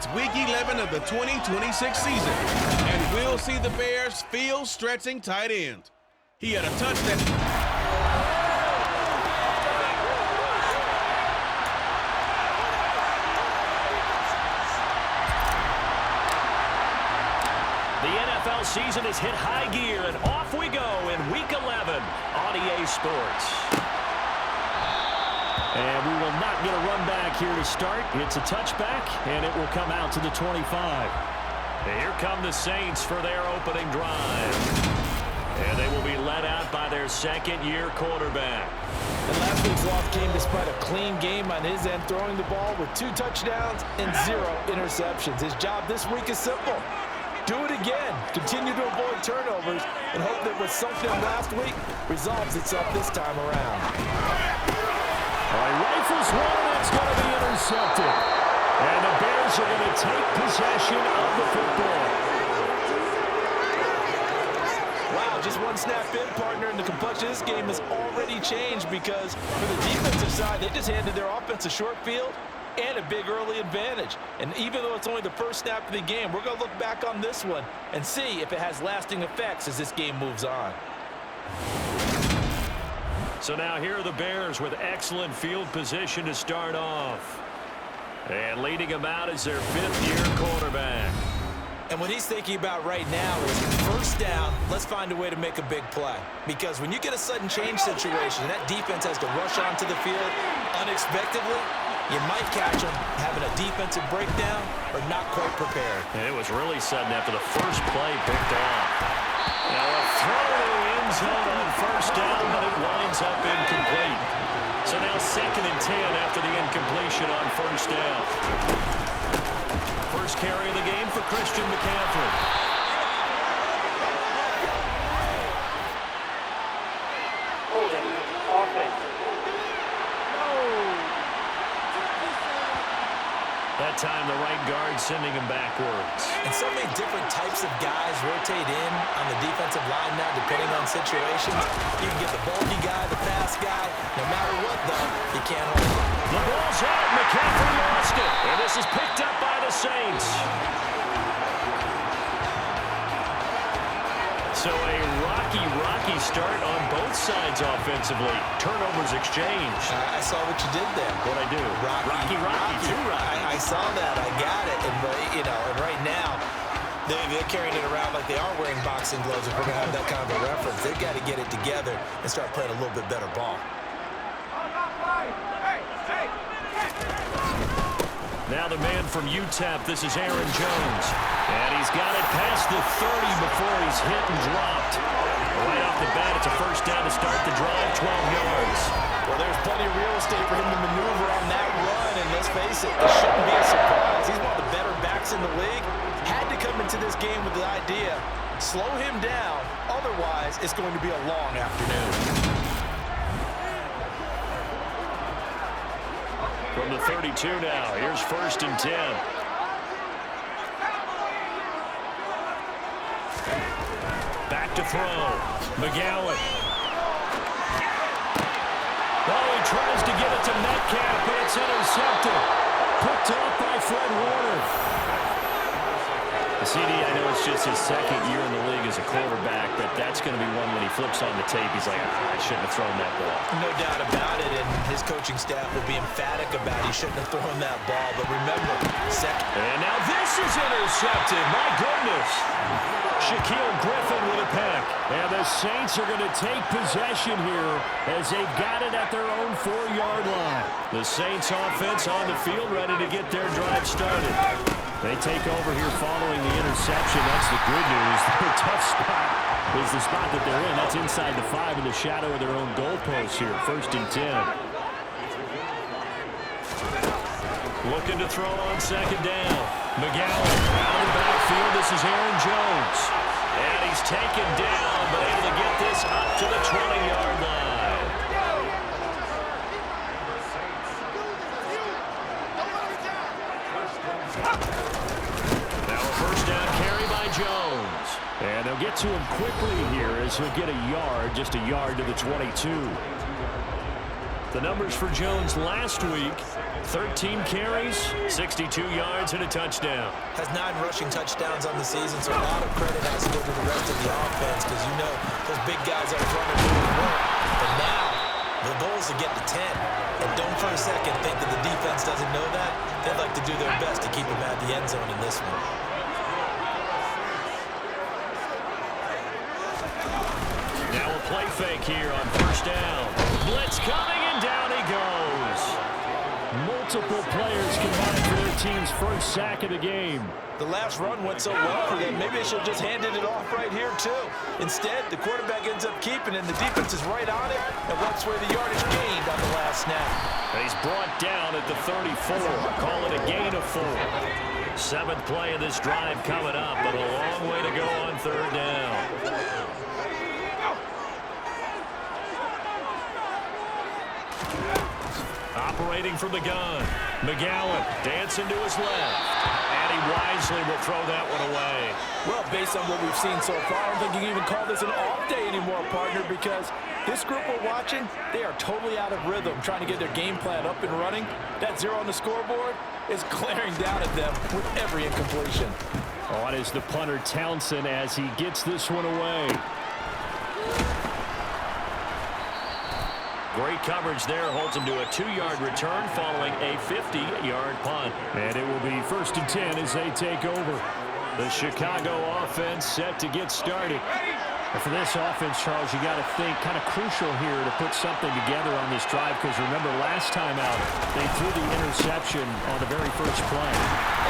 It's Week 11 of the 2026 season, and we'll see the Bears' field-stretching tight end. He had a touchdown. NFL season has hit high gear, and off we go in Week 11 on EA Sports. And we will not get a run back here to start. It's a touchback, and it will come out to the 25. And here come the Saints for their opening drive. And they will be led out by their second-year quarterback. And last week's loss came despite a clean game on his end, throwing the ball with 2 touchdowns and 0 interceptions. His job this week is simple. Do it again. Continue to avoid turnovers and hope that what sunk them last week resolves itself this time around. All right, rifles one, and it's going to be intercepted. And the Bears are going to take possession of the football. Wow, just one snap in, partner, and the complexion of this game has already changed because for the defensive side, they just handed their offense a short field and a big early advantage. And even though it's only the first snap of the game, we're going to look back on this one and see if it has lasting effects as this game moves on. So now here are the Bears with excellent field position to start off. And leading them out is their 5th-year quarterback. And what he's thinking about right now is first down, let's find a way to make a big play. Because when you get a sudden change situation, that defense has to rush onto the field unexpectedly, you might catch them having a defensive breakdown or not quite prepared. And it was really sudden after the first play picked off. Now a throw to the end zone on first down, but it winds up incomplete. So now 2nd and 10 after the incompletion on first down. First carry of the game for Christian McCaffrey. Holding offense. That time the right guard sending him backwards. And so many different types of guys rotate in on the defensive line now depending on situations. You can get the bulky guy, the fast guy. No matter what, though, you can't hold him. The ball's out. McCaffrey lost it. And this is picked up by the Saints. So a rocky start on both sides offensively. Turnovers exchanged. I saw what you did there. What'd I do? Rocky. Too rocky. I saw that. I got it. And, and right now, they're carrying it around like they are wearing boxing gloves. If we're going to have that kind of a reference, they've got to get it together and start playing a little bit better ball. Now the man from UTEP, this is Aaron Jones. And he's got it past the 30 before he's hit and dropped. Right off the bat, it's a first down to start the drive, 12 yards. Well, there's plenty of real estate for him to maneuver on that run, and let's face it, it shouldn't be a surprise. He's one of the better backs in the league. Had to come into this game with the idea, slow him down, otherwise it's going to be a long afternoon. From the 32 now, here's 1st and 10. Back to throw. McGowan. Oh, he tries to get it to Metcalf, but it's intercepted. Picked off by Fred Warner. The CD, I know it's just his 2nd year in the league as a quarterback, but that's going to be one when he flips on the tape, he's like, I shouldn't have thrown that ball. No doubt about it, and his coaching staff will be emphatic about he shouldn't have thrown that ball. But remember, second. And now this is intercepted. My goodness. Shaquille Griffin with a pick. And the Saints are going to take possession here as they've got it at their own 4-yard line. The Saints offense on the field ready to get their drive started. They take over here following the interception. That's the good news. Their tough spot is the spot that they're in. That's inside the 5 in the shadow of their own goalpost here. 1st and 10. Looking to throw on 2nd down. McGowan out of the backfield. This is Aaron Jones. And he's taken down, but able to get this up to the 20-yard line. Now a first down carry by Jones. And they'll get to him quickly here as he'll get a yard, just a yard to the 22. The numbers for Jones last week: 13 carries, 62 yards, and a touchdown. Has 9 rushing touchdowns on the season, so a lot of credit has to go to the rest of the offense because you know those big guys up front are doing work. But now, the goal is to get to 10. And don't for a second think that the defense doesn't know that. They'd like to do their best to keep them at the end zone in this one. Now a play fake here on first down. Blitz coming, and down he goes. Multiple players combined for their team's first sack of the game. The last run went so well for them, maybe they should have just handed it off right here, too. Instead, the quarterback ends up keeping it, and the defense is right on it and wipes away the yardage gained on the last snap. And he's brought down at the 34. Call it a gain of 4. 7th play of this drive coming up, but a long way to go on third down. Operating from the gun, McGowan dancing to his left, and he wisely will throw that one away. Well, based on what we've seen so far, I don't think you can even call this an off day anymore, partner, because this group we're watching, they are totally out of rhythm, trying to get their game plan up and running. That 0 on the scoreboard is glaring down at them with every incompletion. On is the punter, Townsend, as he gets this one away. Great coverage there, holds him to a 2-yard return following a 50-yard punt. And it will be 1st and 10 as they take over. The Chicago offense set to get started. And for this offense, Charles, you got to think kind of crucial here to put something together on this drive, because remember last time out, they threw the interception on the very first play.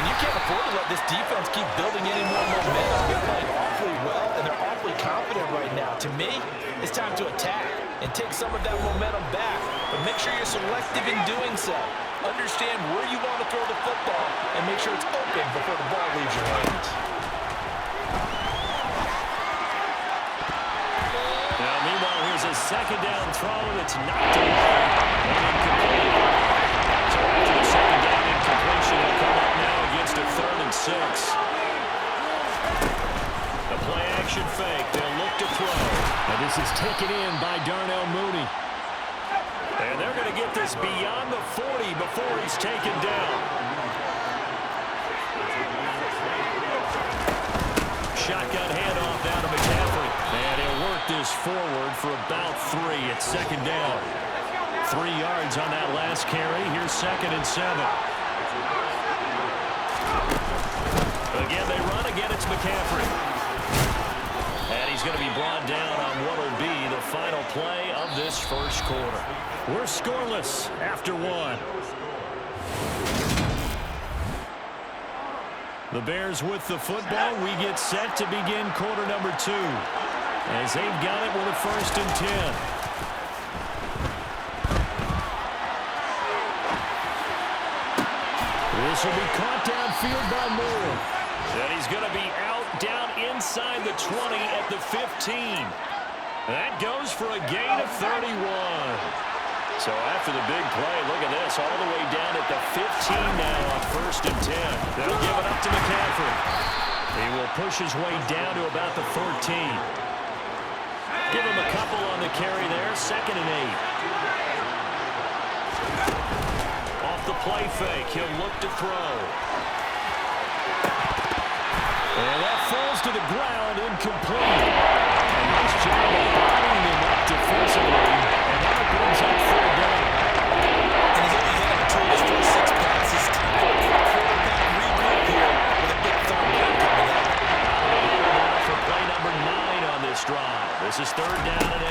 And you can't afford to let this defense keep building any more momentum. They're playing awfully well, and they're awfully confident right now. To me, it's time to attack and take some of that momentum back, but make sure you're selective in doing so. Understand where you want to throw the football and make sure it's open before the ball leaves your hands. Now, meanwhile, here's a 2nd down throw that's knocked away and incomplete. So after the 2nd down incompletion, will come up now against a 3rd and 6. The play action fake. They'll look to throw. And this is taken in by Darnell Mooney. And they're going to get this beyond the 40 before he's taken down. Shotgun handoff down to McCaffrey. And he'll work this forward for about 3 at 2nd down. 3 yards on that last carry. Here's 2nd and 7. Again, they run. Again, it's McCaffrey. And he's going to be brought down on what will be the final play of this first quarter. We're scoreless after 1. The Bears with the football. We get set to begin quarter number 2. As they've got it with a 1st and 10. This will be caught downfield by Moore. And he's going to be out down inside the 20 at the 15. That goes for a gain of 31. So after the big play, look at this, all the way down at the 15 now on 1st and 10. They'll give it up to McCaffrey. He will push his way down to about the 14. Give him a couple on the carry there, 2nd and 8. Off the play fake, he'll look to throw. And that falls to the ground, incomplete. And nice job of bodying him up defensively. And now it brings up 4th down. And he's only hit him 2 of his first 6 passes. Time for a quick quarterback regroup here with a big 3rd down coming up. For play number 9 on this drive. This is 3rd down and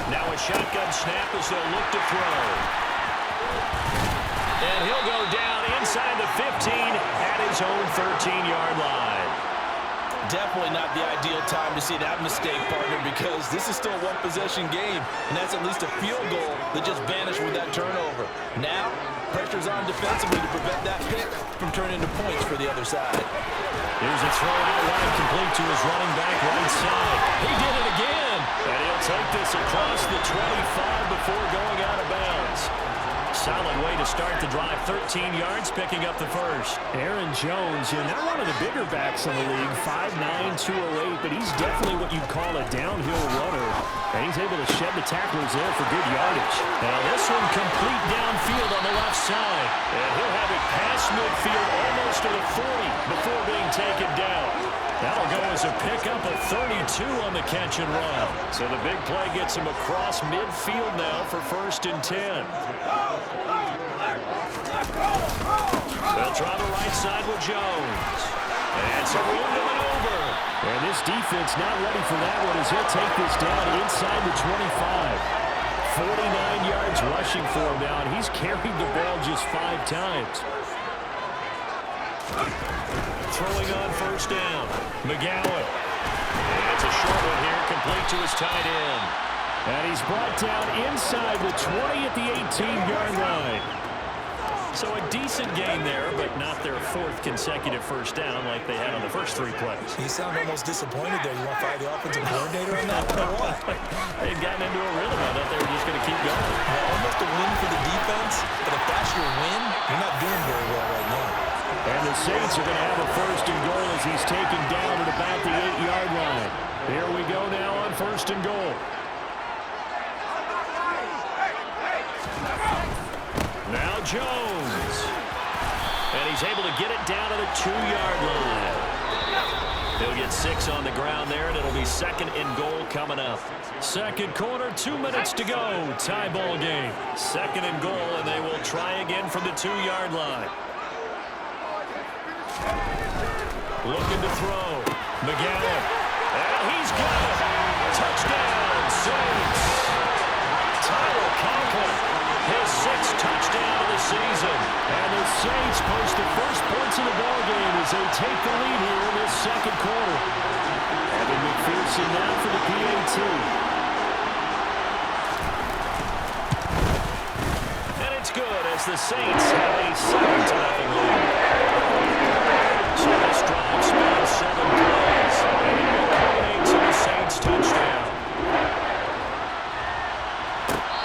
8. Now a shotgun snap as they'll look to throw. And he'll go down inside the 15 at his own 13-yard line. Definitely not the ideal time to see that mistake, partner, because this is still a one-possession game, and that's at least a field goal that just vanished with that turnover. Now, pressure's on defensively to prevent that pick from turning into points for the other side. Here's a throw out wide, complete to his running back right side. He did it again, and he'll take this across the 25 before going out of bounds. Solid way to start the drive. 13 yards, picking up the first. Aaron Jones, not one of the bigger backs in the league, 5'9", 208, but he's definitely what you'd call a downhill runner. And he's able to shed the tacklers there for good yardage. Now this one complete downfield on the left side. And he'll have it past midfield almost to the 40 before being taken down. That'll go as a pickup of 32 on the catch and run. So the big play gets him across midfield now for 1st and 10. They'll try the right side with Jones. And some room to maneuver. And this defense not ready for that one as he'll take this down inside the 25. 49 yards rushing for him now, and he's carried the ball just 5 times. Throwing on 1st down. McGowan. And it's a short one here, complete to his tight end. And he's brought down inside the 20 at the 18-yard line. So a decent game there, but not their 4th consecutive 1st down like they had on the first 3 plays. You sound almost disappointed there. You want to fire the offensive coordinator on that one or what? They'd gotten into a rhythm. I thought they were just going to keep going. Almost a win for the defense, but if that's your win, you're not doing very well right now. And the Saints are going to have a 1st and goal as he's taken down at about the 8-yard line. Here we go now on 1st and goal. Now Jones. And he's able to get it down to the 2-yard line. He'll get 6 on the ground there, and it'll be 2nd and goal coming up. 2nd quarter, 2 minutes to go. Tie ball game. 2nd and goal, and they will try again from the 2-yard line. Looking to throw. McGowan. And he's got it. Touchdown, Saints. Tyler Conklin, his 6th touchdown of the season. And the Saints post the first points of the ballgame as they take the lead here in this 2nd quarter. Evan McPherson now for the PAT. And it's good as the Saints have a 7-0 lead. So this drive spans 7 plays, and it will culminate to the Saints touchdown.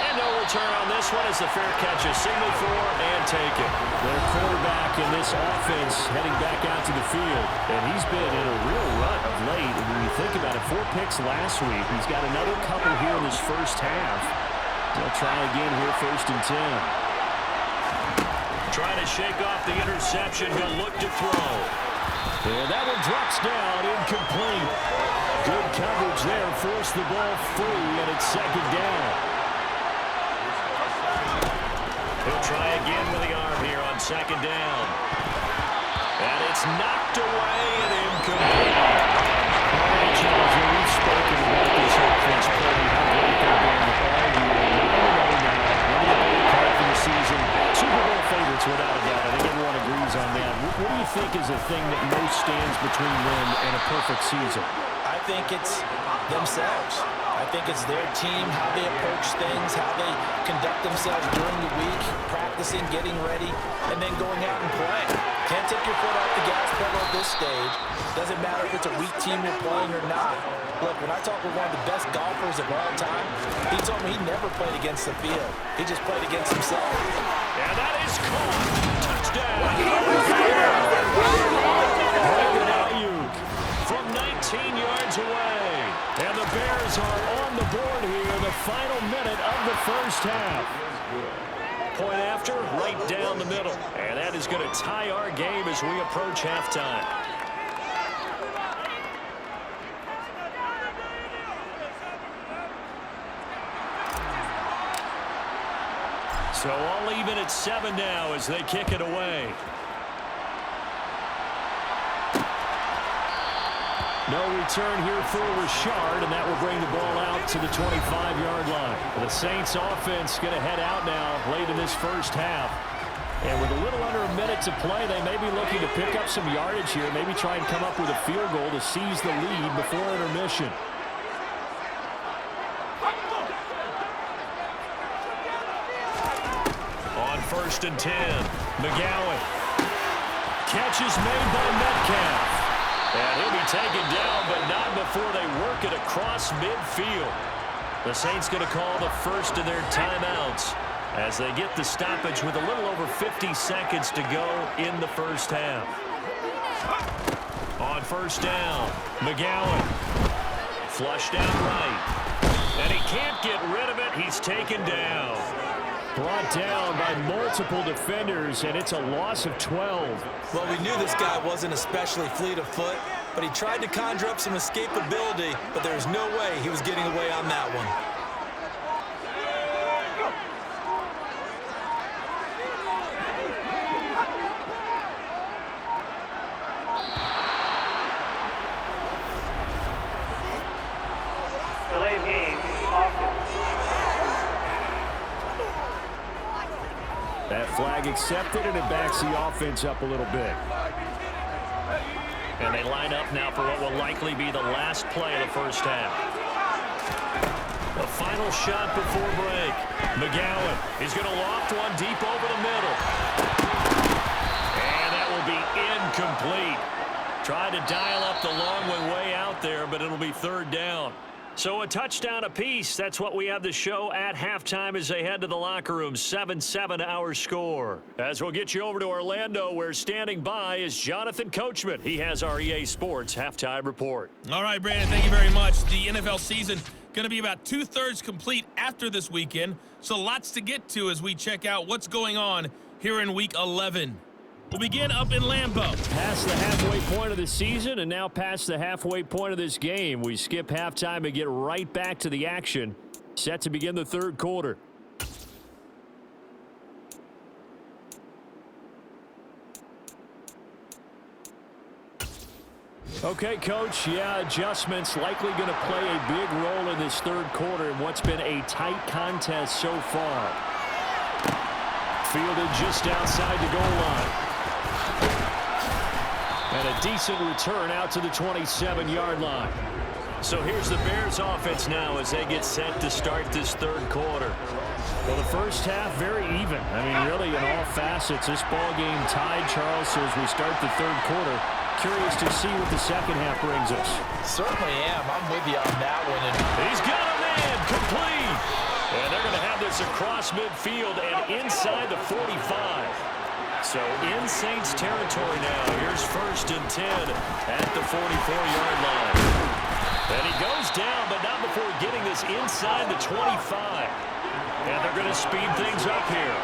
And no return on this one as the fair catch is signaled for and taken. Their quarterback in this offense heading back out to the field, and he's been in a real rut of late. And when you think about it, 4 picks last week. He's got another couple here in this first half. They'll try again here 1st and 10. Trying to shake off the interception. He'll look to throw. And that one drops down, incomplete. Good coverage there, forced the ball free, and it's 2nd down. He'll try again with the arm here on 2nd down. And it's knocked away and incomplete. All right, Charles, we've spoken about this offense playing how great they've been all year. 9-0 now, winning the big part for the season. Super Bowl favorites, without a doubt. I think everyone agrees on that. What do you think is the thing that most stands between them and a perfect season? I think it's themselves. I think it's their team, how they approach things, how they conduct themselves during the week, practicing, getting ready, and then going out and playing. Can't take your foot off the gas pedal at this stage. Doesn't matter if it's a weak team you're playing or not. Look, when I talk with one of the best golfers of all time, he told me he never played against the field. He just played against himself. And that is caught. Touchdown. Brandon Ayuk from 19 yards away. And the Bears are on the board here in the final minute of the first half. Point after, right down the middle. And that is going to tie our game as we approach halftime. So all even at 7 now as they kick it away. No return here for Richard, and that will bring the ball out to the 25-yard line. The Saints offense going to head out now late in this first half. And with a little under a minute to play, they may be looking to pick up some yardage here, maybe try and come up with a field goal to seize the lead before intermission. On 1st and 10, McGowan. Catch is made by Metcalf. And he'll be taken down, but not before they work it across midfield. The Saints going to call the first of their timeouts as they get the stoppage with a little over 50 seconds to go in the first half. On 1st down, McGowan. Flushed out right. And he get rid of it. He's taken down. Brought down by multiple defenders, and it's a loss of 12. Well, we knew this guy wasn't especially fleet of foot, but he tried to conjure up some escapability, but there's no way he was getting away on that one. Delay game, offense. That flag accepted, and it backs the offense up a little bit. And they line up now for what will likely be the last play of the first half. The final shot before break. McGowan is going to loft one deep over the middle. And that will be incomplete. Tried to dial up the long way out there, but it'll be third down. So a touchdown apiece. That's what we have to show at halftime as they head to the locker room. 7-7 our score. As we'll get you over to Orlando, where standing by is Jonathan Coachman. He has our EA Sports halftime report. All right, Brandon, thank you very much. The NFL season going to be about 2/3 complete after this weekend. So lots to get to as we check out what's going on here in Week 11. We'll begin up in Lambeau. Past the halfway point of the season and now past the halfway point of this game. We skip halftime and get right back to the action. Set to begin the third quarter. Okay, Coach. Yeah, adjustments likely going to play a big role in this third quarter in what's been a tight contest so far. Fielded just outside the goal line. And a decent return out to the 27-yard line. So here's the Bears offense now as they get set to start this third quarter. Well, the first half very even. I mean, really in all facets, this ball game tied, Charles. So as we start the third quarter, curious to see what the second half brings us. Certainly am. I'm with you on that one. And he's got a man complete. And they're going to have this across midfield and inside the 45. So in Saints territory now. Here's 1st and 10 at the 44-yard line. And he goes down, but not before getting this inside the 25. And they're going to speed things up here.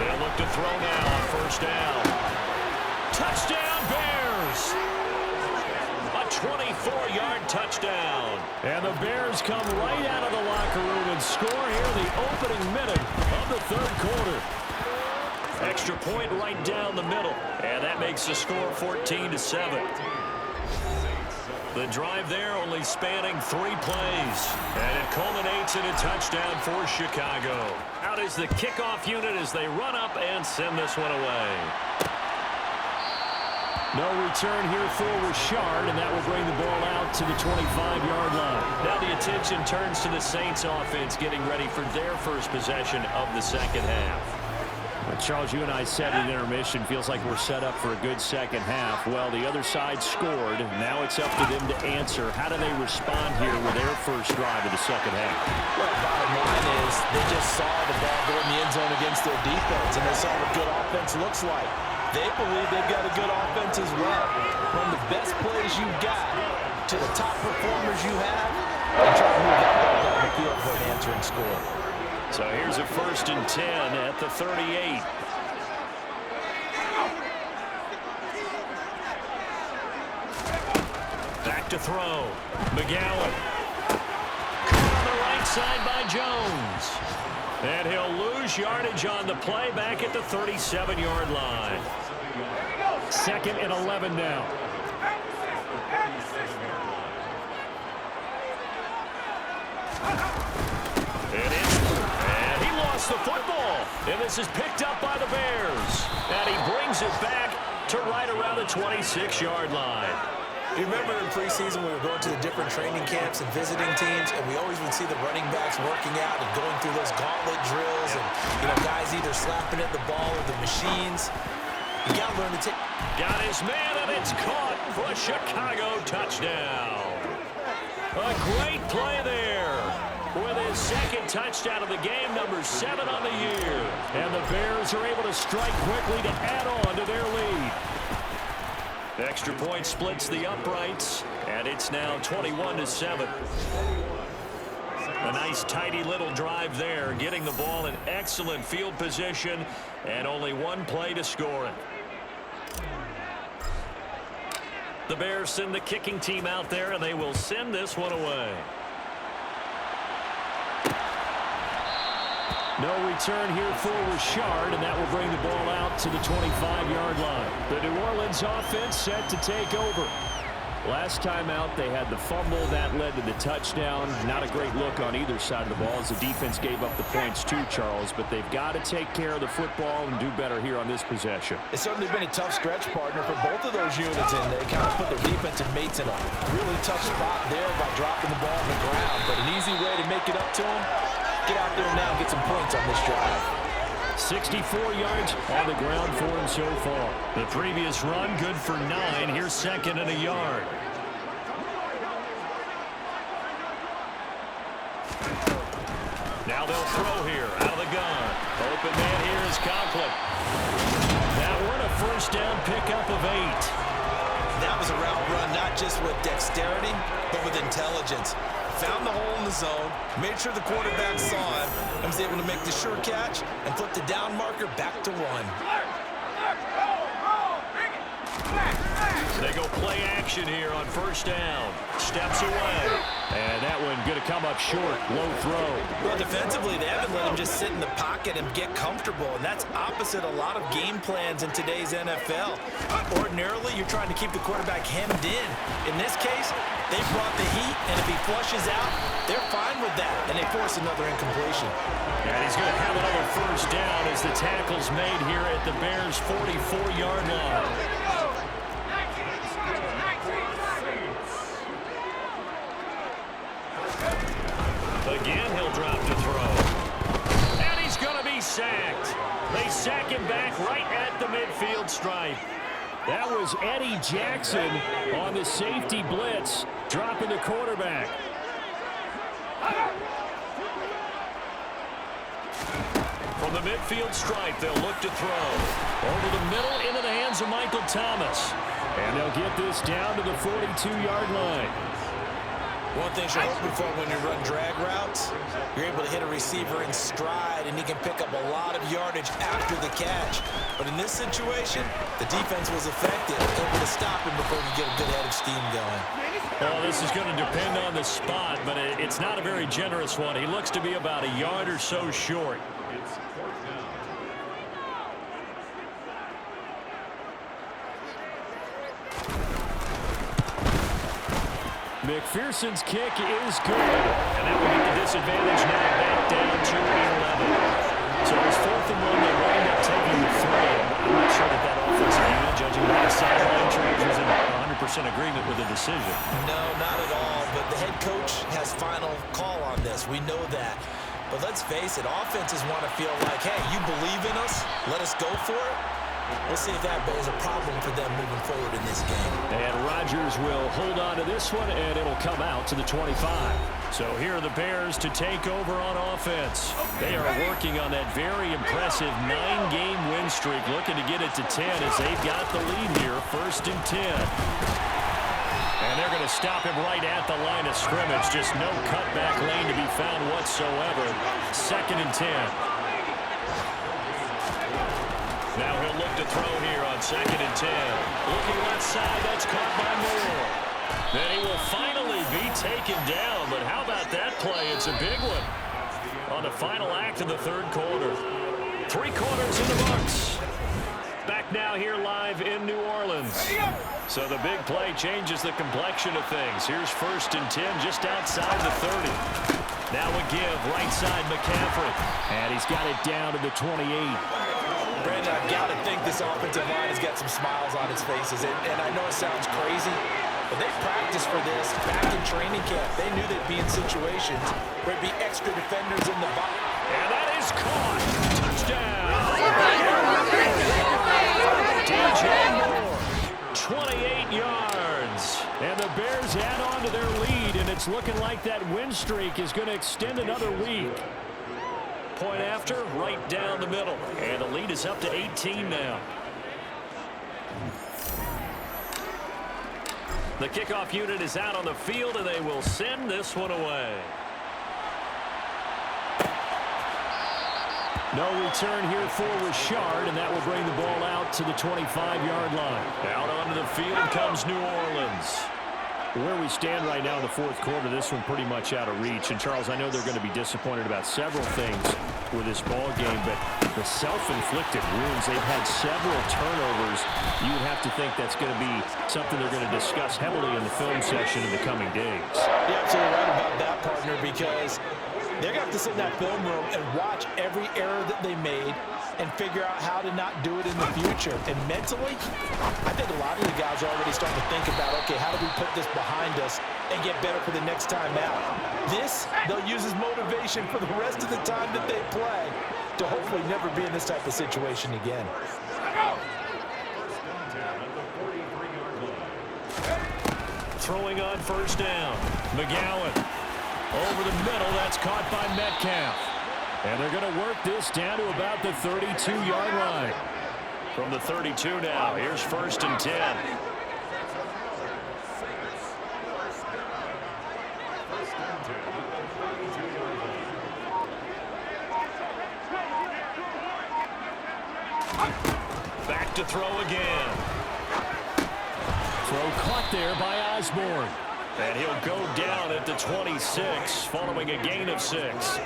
They'll look to throw now on 1st down. Touchdown, Bears! A 24-yard touchdown. And the Bears come right out of the locker room and score here in the opening minute of the third quarter. Extra point right down the middle. And that makes the score 14-7. The drive there only spanning 3 plays. And it culminates in a touchdown for Chicago. Out is the kickoff unit as they run up and send this one away. No return here for Richard, and that will bring the ball out to the 25-yard line. Now the attention turns to the Saints offense getting ready for their first possession of the second half. Well, Charles, you and I said at intermission, feels like we're set up for a good second half. Well, the other side scored. Now it's up to them to answer. How do they respond here with their first drive of the second half? well, bottom line is they just saw the ball go in the end zone against their defense, and they saw what good offense looks like. They believe they've got a good offense as well. From the best plays you got to the top performers you have, and try to move that ball down the field for an answering score. So here's a 1st and 10 at the 38. Back to throw. McGowan. Caught on the right side by Jones. And he'll lose yardage on the play back at the 37-yard line. 2nd and 11 now. And he lost the football. And this is picked up by the Bears. And he brings it back to right around the 26-yard line. You remember in preseason we were going to the different training camps and visiting teams, and we always would see the running backs working out and going through those gauntlet drills, and guys either slapping at the ball or the machines. You got to learn to take. Got his man, and it's caught for a Chicago touchdown. A great play there with his 2nd touchdown of the game, number 7 on the year. And the Bears are able to strike quickly to add on to their lead. The extra point splits the uprights, and it's now 21-7. Nice, tidy little drive there, getting the ball in excellent field position, and only one play to score it. The Bears send the kicking team out there, and they will send this one away. No return here for Richard, and that will bring the ball out to the 25-yard line. The New Orleans offense set to take over. Last time out, they had the fumble. That led to the touchdown. Not a great look on either side of the ball as the defense gave up the points too, Charles. But they've got to take care of the football and do better here on this possession. It's certainly been a tough stretch, partner, for both of those units, and they kind of put their defensive mates in a really tough spot there by dropping the ball on the ground. But an easy way to make it up to them, get out there now and get some points on this drive. 64 yards on the ground for him so far. The previous run, good for 9. Here's second and a yard. Now they'll throw here out of the gun. Open man here is Conklin. That one a first down pickup of 8. That was a route run not just with dexterity, but with intelligence. Found the hole in the zone, made sure the quarterback saw him, and was able to make the sure catch and flip the down marker back to run. They go play action here on first down. Steps away. And that one going to come up short. Low throw. Well, defensively, they haven't let him just sit in the pocket and get comfortable, and that's opposite a lot of game plans in today's NFL. Ordinarily, you're trying to keep the quarterback hemmed in. In this case, they brought the heat, and if he flushes out, they're fine with that, and they force another incompletion. And he's going to have another first down as the tackle's made here at the Bears' 44-yard line. Again, he'll drop to throw. And he's going to be sacked. They sack him back right at the midfield stripe. That was Eddie Jackson on the safety blitz, dropping the quarterback. From the midfield stripe, they'll look to throw. Over the middle, into the hands of Michael Thomas. And they'll get this down to the 42-yard line. One thing you're hoping for when you run drag routes, you're able to hit a receiver in stride, and he can pick up a lot of yardage after the catch. But in this situation, the defense was effective, able to stop him before he get a good head of steam going. Well, this is going to depend on the spot, but it's not a very generous one. He looks to be about a yard or so short. McPherson's kick is good. And that will get the disadvantage now back down to 11. So it's 4th and 1. They wind up taking the throw. I'm not sure that offensive unit, judging by the sideline change, is in 100% agreement with the decision. No, not at all. But the head coach has final call on this. We know that. But let's face it, offenses want to feel like, hey, you believe in us, let us go for it. We'll see if that is a problem for them moving forward in this game. And Rodgers will hold on to this one, and it'll come out to the 25. So here are the Bears to take over on offense. They are working on that very impressive 9-game win streak, looking to get it to 10 as they've got the lead here, 1st and 10. And they're going to stop him right at the line of scrimmage. Just no cutback lane to be found whatsoever. 2nd and 10. Now he'll look to throw here on 2nd and 10. Looking left side, that's caught by Moore. Then he will finally be taken down, but how about that play? It's a big one on the final act of the 3rd quarter. 3 quarters in the books. Back now here live in New Orleans. So the big play changes the complexion of things. Here's 1st and 10 just outside the 30. Now a give, right side McCaffrey. And he's got it down to the 28. Brandon, I've got to think this offensive line has got some smiles on its faces. And I know it sounds crazy, but they practiced for this back in training camp. They knew they'd be in situations where there'd be extra defenders in the box. And that is caught. Touchdown. DJ Moore, 28 yards. And the Bears add on to their lead, and it's looking like that win streak is going to extend another week. Point after, right down the middle. And the lead is up to 18 now. The kickoff unit is out on the field, and they will send this one away. No return here for Richard, and that will bring the ball out to the 25-yard line. Out onto the field comes New Orleans. Where we stand right now in the fourth quarter, this one pretty much out of reach. And, Charles, I know they're going to be disappointed about several things with this ball game, but the self-inflicted wounds, they've had several turnovers. You would have to think that's going to be something they're going to discuss heavily in the film session in the coming days. You're absolutely right about that, partner, because they're going to have to sit in that film room and watch every error that they made and figure out how to not do it in the future. And mentally, I think a lot of the guys are already starting to think about, okay, how do we put this behind us and get better for the next time out? This, they'll use as motivation for the rest of the time that they play to hopefully never be in this type of situation again. Throwing on first down. McGowan over the middle. That's caught by Metcalf. And they're going to work this down to about the 32-yard line. From the 32 now, here's first and 10. Back to throw again. Throw caught there by Osborne. And he'll go down at the 26, following a gain of 6.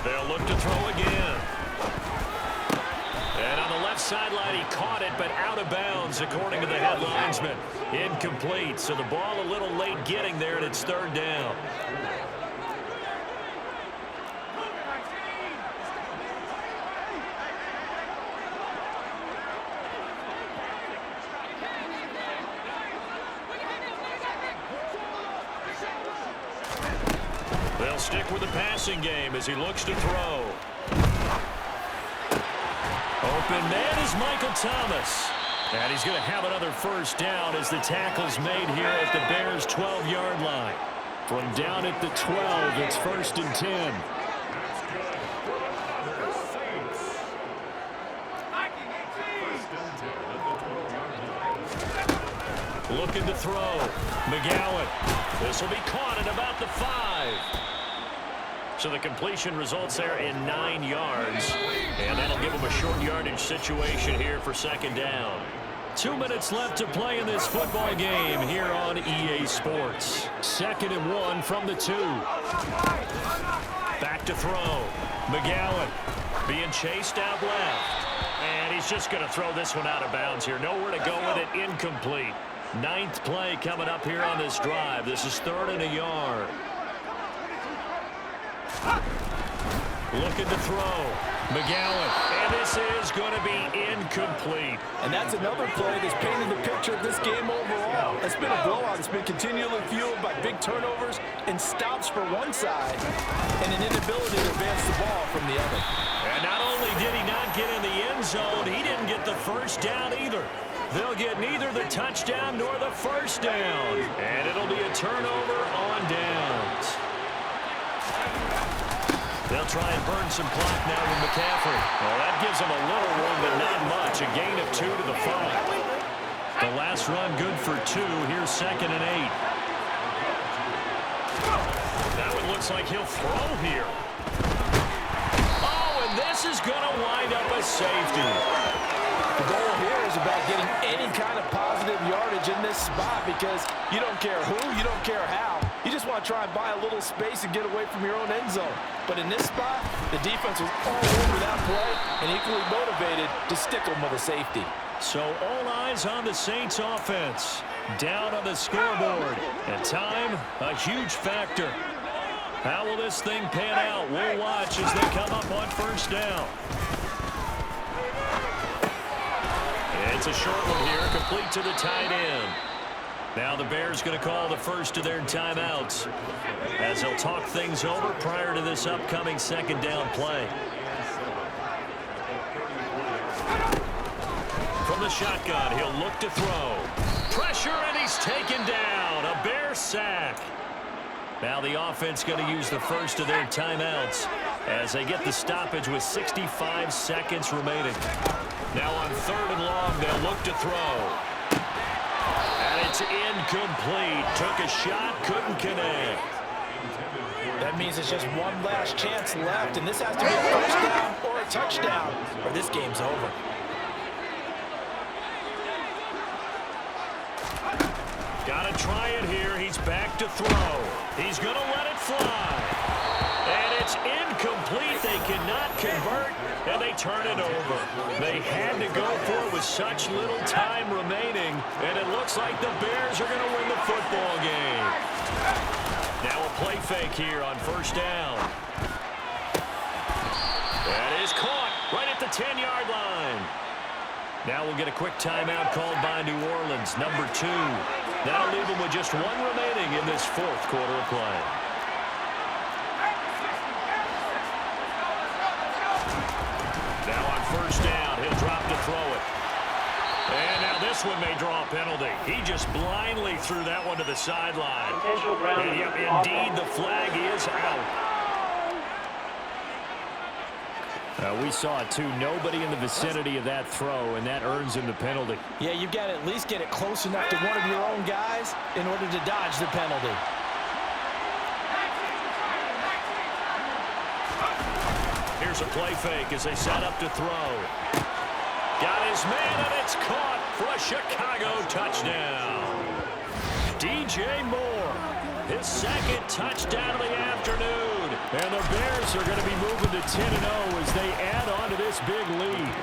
They'll look to throw again. And on the left sideline, he caught it, but out of bounds, according to the head linesman. Incomplete, so the ball a little late getting there, and it's third down. They'll stick with the passing game as he looks to throw. Open man is Michael Thomas. And he's going to have another first down as the tackle's made here at the Bears' 12-yard line. From down at the 12, it's first and 10. Looking to throw. McGowan. This will be caught at about the 5. So the completion results there in 9 yards. And that'll give him a short yardage situation here for second down. 2 minutes left to play in this football game here on EA Sports. 2nd and 1 from the 2. Back to throw. McGowan being chased out left. And he's just going to throw this one out of bounds here. Nowhere to go with it. Incomplete. 9th play coming up here on this drive. This is 3rd and a yard. Looking to throw. McGowan. And this is going to be incomplete. And that's another play that's painted the picture of this game overall. It's been a blowout. It's been continually fueled by big turnovers and stops for one side and an inability to advance the ball from the other. And not only did he not get in the end zone, he didn't get the first down either. They'll get neither the touchdown nor the first down. And it'll be a turnover on downs. They'll try and burn some clock now with McCaffrey. Well, that gives them a little room, but not much. A gain of 2 to the 5. The last run good for 2. Here's 2nd and 8. Now it looks like he'll throw here. Oh, and this is going to wind up a safety. The goal here is about getting any kind of positive yardage in this spot because you don't care who, you don't care how. You just want to try and buy a little space and get away from your own end zone. But in this spot, the defense was all over that play and equally motivated to stick them with a safety. So all eyes on the Saints offense. Down on the scoreboard. And time, a huge factor. How will this thing pan out? We'll watch as they come up on first down. It's a short one here, complete to the tight end. Now the Bears going to call the first of their timeouts as they'll talk things over prior to this upcoming second down play. From the shotgun, he'll look to throw. Pressure, and he's taken down. A Bear sack. Now the offense going to use the first of their timeouts as they get the stoppage with 65 seconds remaining. Now on 3rd and long, they'll look to throw. And it's incomplete. Took a shot, couldn't connect. That means it's just one last chance left, and this has to be a first down or a touchdown, or this game's over. Gotta try it here. He's back to throw. He's gonna let it fly. And it's incomplete. They cannot convert, and they turn it over. They had to go for it with such little time remaining, and it looks like the Bears are gonna win the football game. Now a play fake here on first down. That is caught right at the 10-yard line. Now we'll get a quick timeout called by New Orleans, number 2. That'll leave them with just one remaining in this fourth quarter of play. Now on first down, he'll drop to throw it. And now this one may draw a penalty. He just blindly threw that one to the sideline. And yep, indeed, the flag is out. We saw it, too. Nobody in the vicinity of that throw, and that earns him the penalty. Yeah, you've got to at least get it close enough to one of your own guys in order to dodge the penalty. Here's a play fake as they set up to throw. Got his man, and it's caught for a Chicago touchdown. DJ Moore, his second touchdown of the afternoon. And the Bears are going to be moving to 10-0 as they add on to this big lead.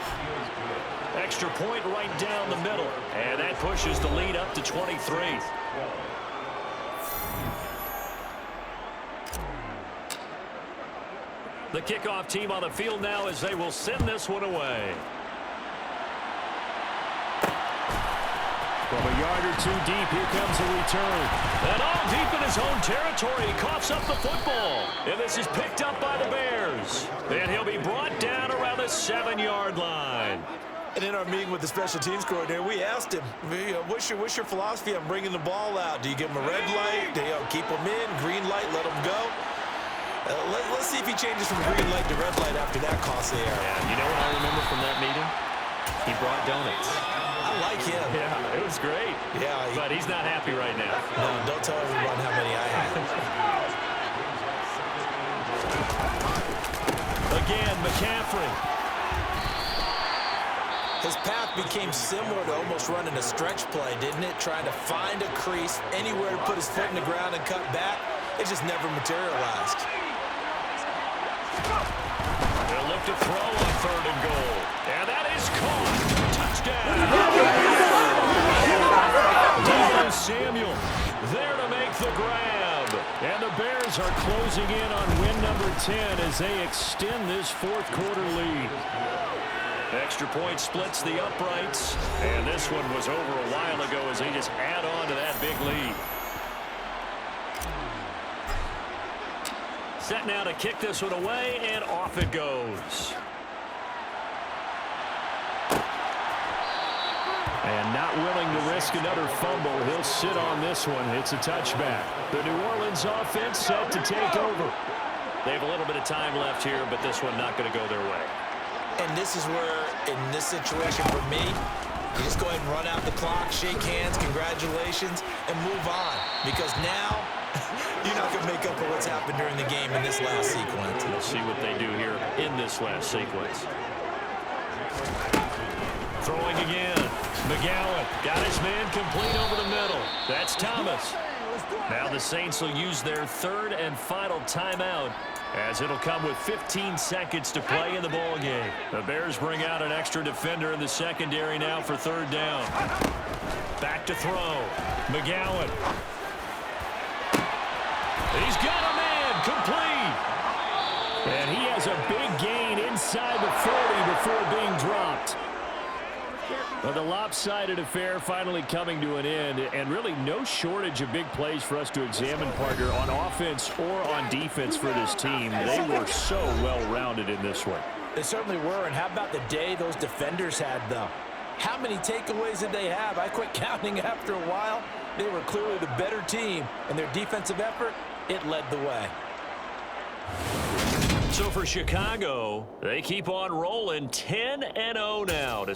Extra point right down the middle. And that pushes the lead up to 23. The kickoff team on the field now as they will send this one away. From a yard or two deep, here comes a return. And all deep in his own territory, he coughs up the football. And this is picked up by the Bears. And he'll be brought down around the 7-yard line. And in our meeting with the special teams coordinator, we asked him, what's your philosophy on bringing the ball out? Do you give him a red light? Do you keep him in? Green light, let him go? Let's see if he changes from green light to red light after that costly error. Yeah, you know what I remember from that meeting? He brought donuts. I like him. Yeah, it was great. Yeah. But he's not happy right now. No, don't tell everyone how many I have. Again, McCaffrey. His path became similar to almost running a stretch play, didn't it? Trying to find a crease, anywhere to put his foot in the ground and cut back. It just never materialized. They'll look to throw on 3rd and goal. And that is caught. Touchdown. Deebo Samuel there to make the grab. And the Bears are closing in on win number 10 as they extend this fourth quarter lead. Extra point splits the uprights. And this one was over a while ago as they just add on to that big lead. Set now to kick this one away, and off it goes. And not willing to risk another fumble, he'll sit on this one. It's a touchback. The New Orleans offense set to take over. They have a little bit of time left here, but this one not going to go their way. And this is where, in this situation for me, you just go ahead and run out the clock, shake hands, congratulations, and move on. Because now, you're not going to make up for what's happened during the game in this last sequence. We'll see what they do here in this last sequence. Throwing again. McGowan got his man complete over the middle. That's Thomas. Now the Saints will use their 3rd and final timeout as it'll come with 15 seconds to play in the ball game. The Bears bring out an extra defender in the secondary now for 3rd down. Back to throw. McGowan. He's got a man complete. And he has a big gain inside the 40 before being dropped. Well, the lopsided affair finally coming to an end, and really no shortage of big plays for us to examine, partner, on offense or on defense for this team. They were so well-rounded in this one. They certainly were, and how about the day those defenders had, though? How many takeaways did they have? I quit counting after a while. They were clearly the better team, and their defensive effort, it led the way. So for Chicago, they keep on rolling 10-0 now to